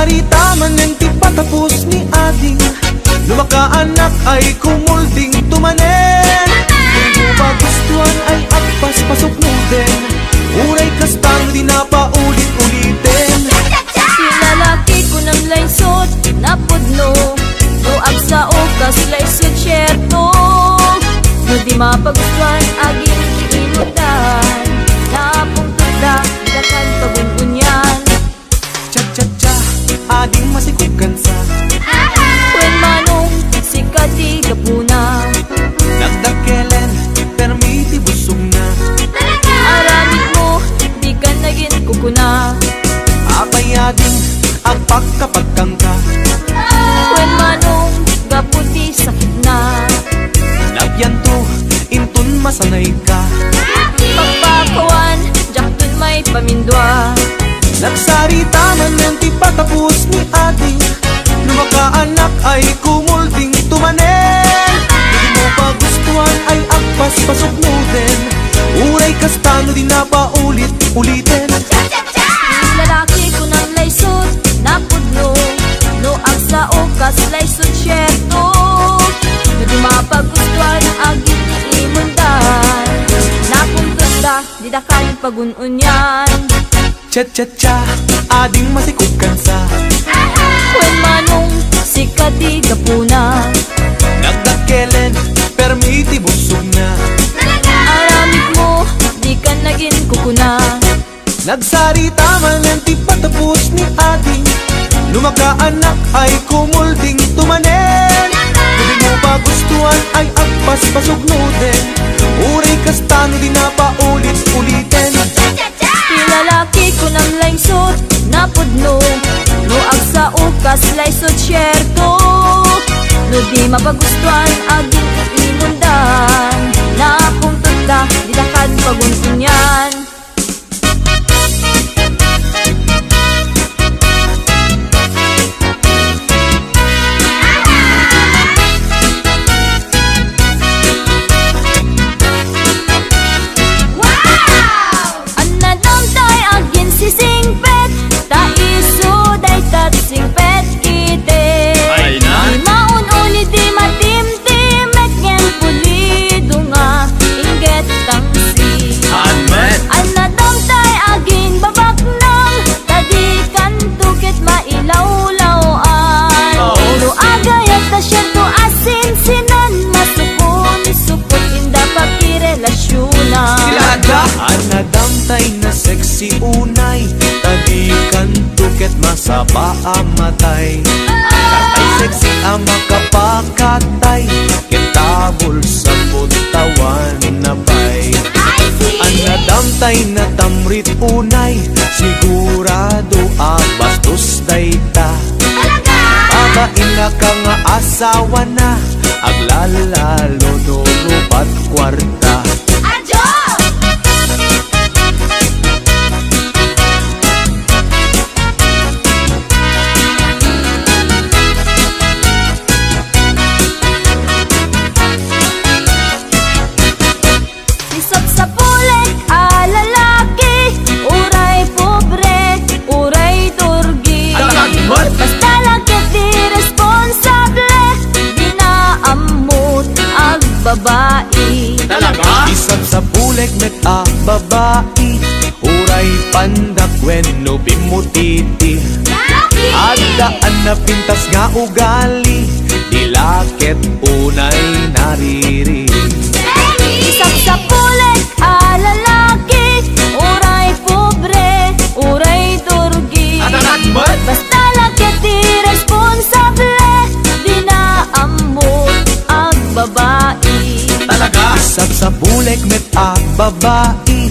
Nagsarita man ng ti patapos ni ading, lumakaanak ay kumulding tumanen. Kung magustuhan ay agpas pasok mo din, uray kastang di na paulit-ulitin. Lalaki ko ng laysot na pudno, no agsa o kaslay susyerto. No di mapagustuhan aging iinutan, napuntuda dakan pagungunyan. Cha-cha-cha, ading masikugan sa Kwen manong sikati kapuna, nagdakelen, permiti busog na. aramid mo, di ka naging kukuna. Apay ading, agpagkapagkang ka. Kwen manong gaputi sakit na, Nagyan to, intun masanay ka. pagpakawan, jaktun may pamindwa. Nagsarita man ng ti patapos ni ading, lumakaanak ay kumulding tumanen. Hindi mo pagustuhan ay agpas pasok mo din, uray kastano di na paulit-ulitin. Lalaki ko ng laysot na pudno, no agsa o kaslay susyerto. No di mapagustuhan aging iimundan, napuntuda di dakan pagununyan. Cha-cha-cha, ading masikugan sa Kwen manong sikati kapuna, nagdakelen, permiti busog na. aramid mo, di ka naging kukuna. Nagsarita man ng ti patapos ni ading, lumakaanak ay kumulding tumanen. Hindi mo pagustuhan ay agpas pasog no din, uray kastano di na paulit-ulitin. Lalaki ko ng laysot na pudno, no agsa o kaslay susyerto. No di mapagustuhan aging iimundan, napuntuda di dakan pagununyan. Sisingpet, taiso day tat singpet ite. Ay na? Di maun uli di matimtimet ngen pulido nga inget tangsi. Anmet Anadam tay aging babak nang tadi kan tukit mailawlawan. No agayat ta syerto asin sinan masukon supot inda pakirelasyonan. Kilada Anadamtay na sexy unay, tadikan tuket masaba amatay. Katay sexy ama kapakatay, kitabol sa butawan na bay. Anadamtay na tamrit unay, sigurado bastos dayta. Babain na ka nga asawa na, aglalalo no rupat kwarta. Basta lagyan di responsable, di na amot ang babae. Talaga? Isang sa bulek met babae, uray pandak when no bimutiti. Adaan na pintas nga ugali, dilakit unay nariri. Isang sa pulik lalaki, uray pobre, uray turgi. Ananatmat? Basta lagyan di responsable, di na amot ang babae. Talaga? Isang sa bulek met babae,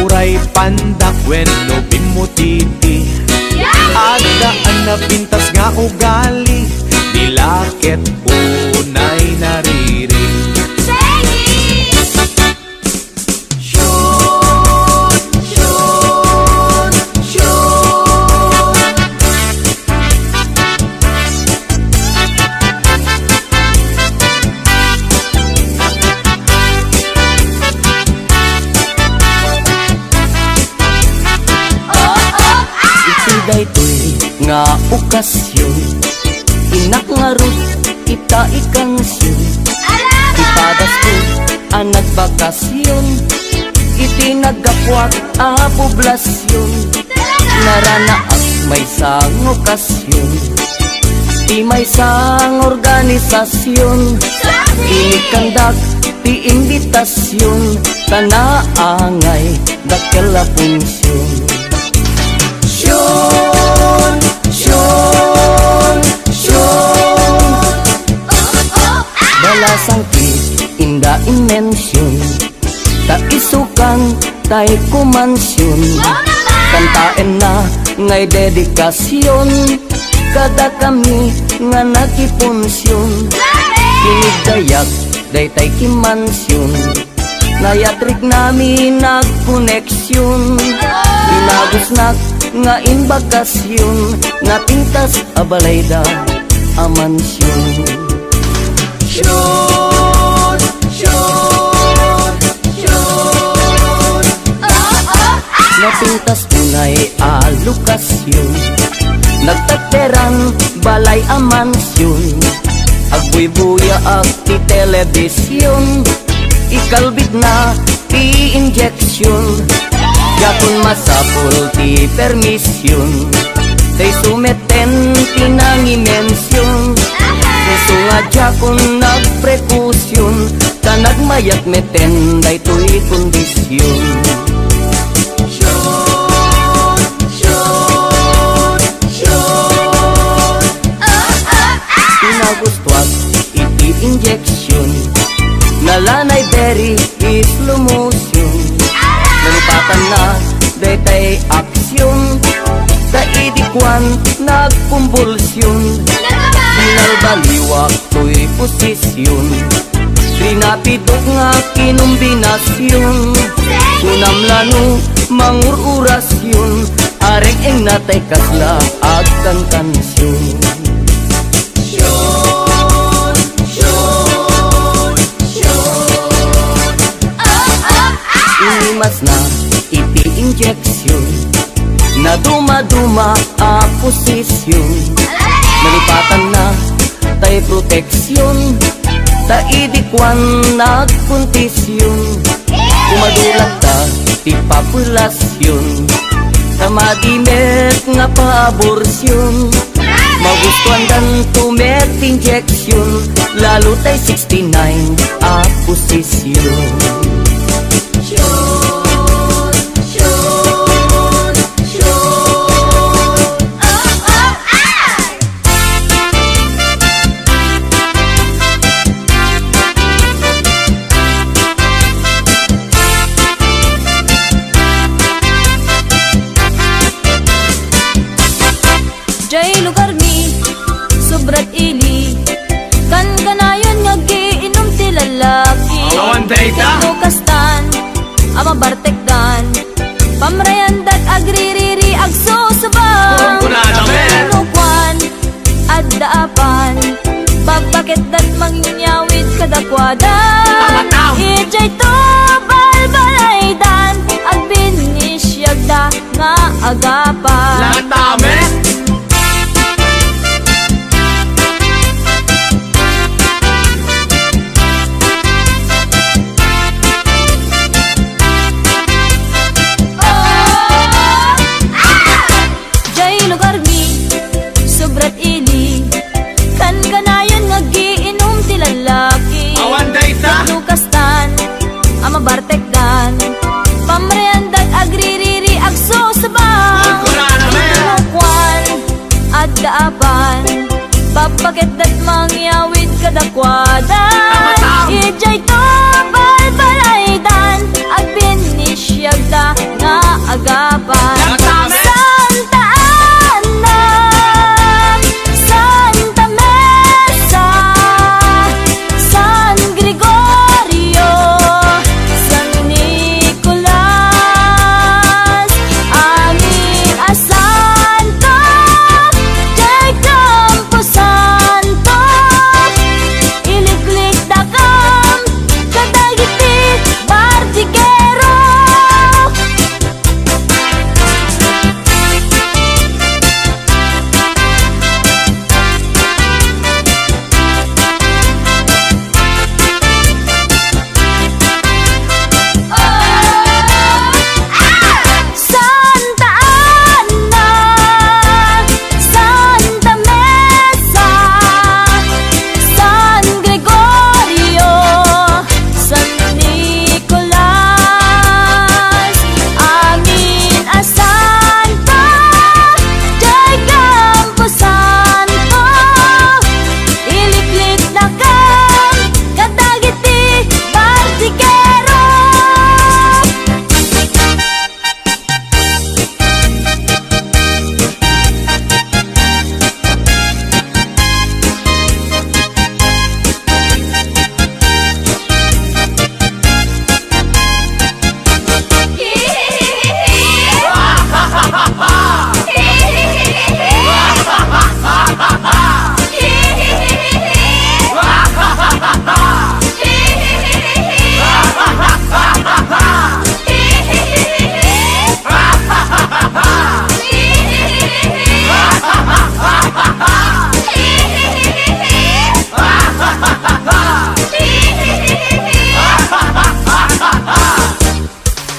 uray pandak when no bimutiti. Adaan na pintas nga ugali, dilakit unay nariri. nga okasyon, inak nga rut ita ikansyon, ipadas ko ang nagbakasyon, itinagapwat a poblasyon, naranaak may sang okasyon, ti may sang organisasyon, inikandak ti imbitasyon, tanaangay dakela punsyon. Syon, syon, syon, balasang ti inda inmensyon, ta isukan tay kumansyon, kantaen na ngay dedikasyon, kada kami nga nakipunsyon, kinigdayak daytay kimansyon, nayatrik nami nagkoneksyon, binagusnak nga inbakasyon, napintas abalayda amansyon. Syon, syon, syon, napintas tunay alokasyon, nagtateran balay amansyon, agbuy-buya ag ti telebisyon, ikalbit na ti injeksyon, yakon masapul ti permisyon, tay sumeten ti nangimensyon, susunga jakon nagprekusyon, ta nagmayat meten daytoy kondisyon. Syon, syon, syon, pinagustuat iti injeksyon, nalanay very slow motion, nalipatan na daytay aksyon, kaidikwan nagkumbulsyon, pinalbaliwak to'y posisyon, pinapidok nga kinumbinasyon, kunamlano mangururasyon, areng eng natay kasla agkan kansyon. Syon, syon, syon, inimas na iti injeksyon, na duma-duma a posisyon, nalipatan na tay proteksyon, ta idikwan nagkontisyon, kumadulat ta ti populasyon, ta madimet nga paaborsyon, magustuhan dan tumet injeksyon, lalo tay 69 a posisyon. Syon, syon, syon, Jay lugar mi, sobrat ili, kan kanayon nga giinom ti lalaki, Awan dayta. Lukastan, ama bartekdan, pamrayandat agririri agsusubang, Kunkunada men. Nukwan, addaapan, babakit dat mangyawid kadakwada, Tama-tam. ijay to balbalaydan, agbinisyagda nga agapan. Latame. Jay lugar mi, sobrat ili, kan kanayon nga giinom ti lalaki, Awan dayta. Lukastan, ama bartekdan, pamreandat agririri agsusubang, Kunkunada men. Nukwan, addaapan, babakit dat mangyawid kadakwada, Tama-tam. ijay to balbalaydan, agbinisyagda nga agapan. Latame. Santa Ana, Santa Mesa, San Gregorio, San Nicolas, amin asanto, Jay Campo Santo, iliklik dakam, kadagiti Bartigero.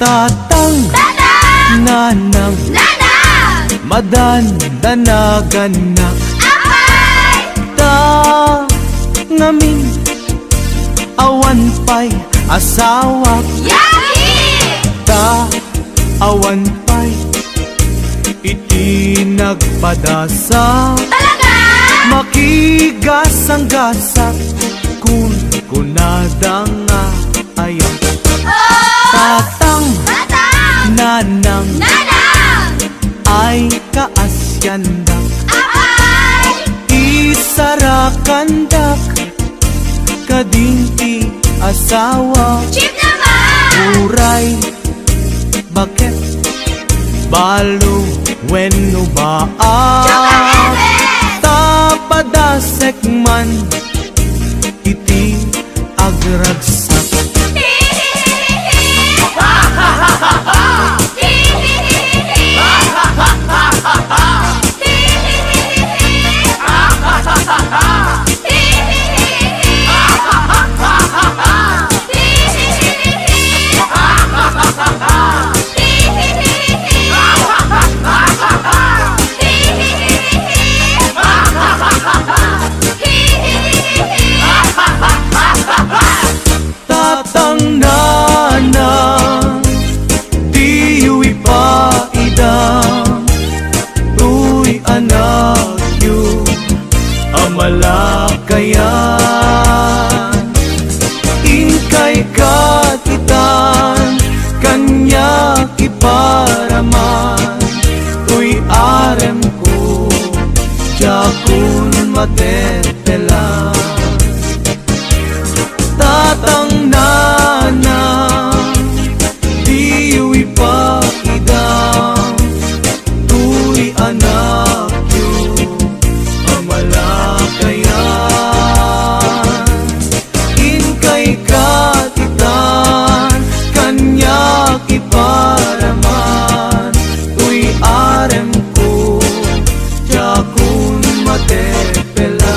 Tatang, Tatang, nanang, nanang, madandanagannak. apay, Ta ngamin awan pa'y asawak. yaki, Ta awan pa'y iti nagpadasa. talaga, Makigasang-gasak kun kunadang nga ayaw. oh, Tatang, tatang, nanang, nanang, ay kaasyandak. apay, Isarakandak kadinti asawa. chip naman, Uray, bakit balo wenno ba tapadasek man iti agragsak. Tatang nanang diyo ipaidang tuy anak yu amalakayan. Inkay katitan kanya iparaman tuy arem ko jakun matetelan. Tatang nanang diyo ipakidang tuy anak yu amalakayan. Inkay katitan kanya iparaman tuy arem ko jakun matepela.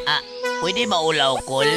Ah, pwede ba ulaw, Kol?